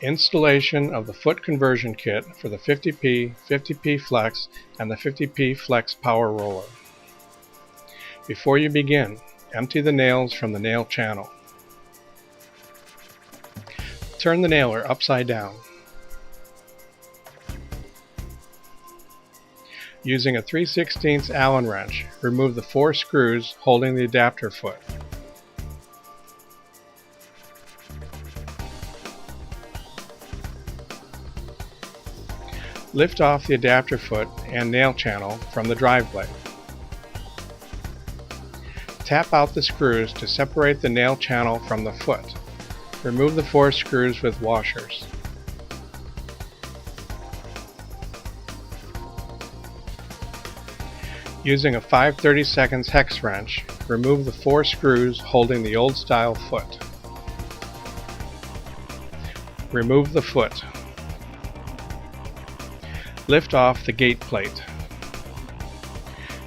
Installation of the foot conversion kit for the 50P, 50P Flex, and the 50P Flex Power Roller. Before you begin, empty the nails from the nail channel. Turn the nailer upside down. Using a 3/16 Allen wrench, remove the 4 screws holding the adapter foot. Lift off the adapter foot and nail channel from the drive blade. Tap out the screws to separate the nail channel from the foot. Remove the 4 screws with washers. Using a 5/32 hex wrench, remove the 4 screws holding the old style foot. Remove the foot. Lift off the gate plate.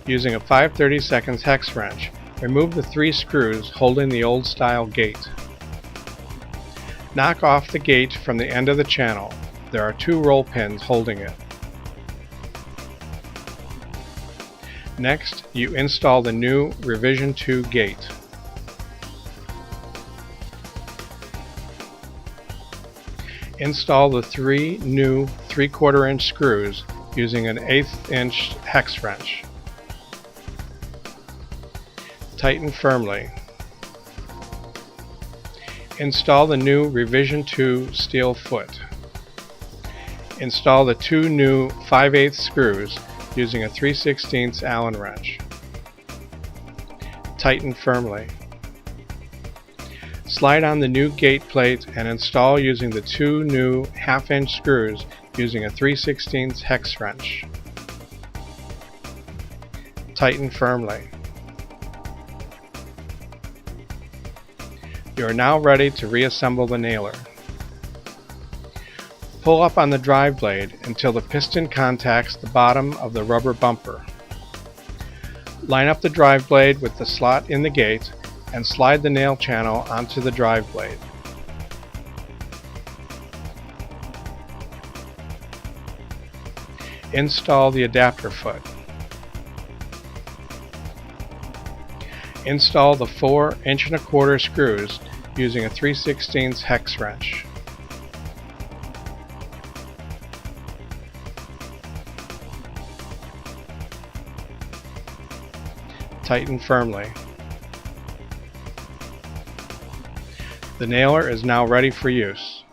Using a 5/32 hex wrench, remove the 3 screws holding the old style gate. Knock off the gate from the end of the channel. There are 2 roll pins holding it. Next, you install the new Revision 2 gate. Install the 3 new 3/4 inch screws using an 1/8 inch hex wrench. Tighten firmly. Install the new Revision 2 steel foot. Install the 2 new 5/8 screws using a 3/16 Allen wrench. Tighten firmly. Slide on the new gate plate and install using the 2 new 1/2 inch screws using a 3/16 hex wrench. Tighten firmly. You are now ready to reassemble the nailer. Pull up on the drive blade until the piston contacts the bottom of the rubber bumper. Line up the drive blade with the slot in the gate and slide the nail channel onto the drive blade. Install the adapter foot. Install the 4 1.25 inch screws using a 3/16 hex wrench. Tighten firmly. The nailer is now ready for use.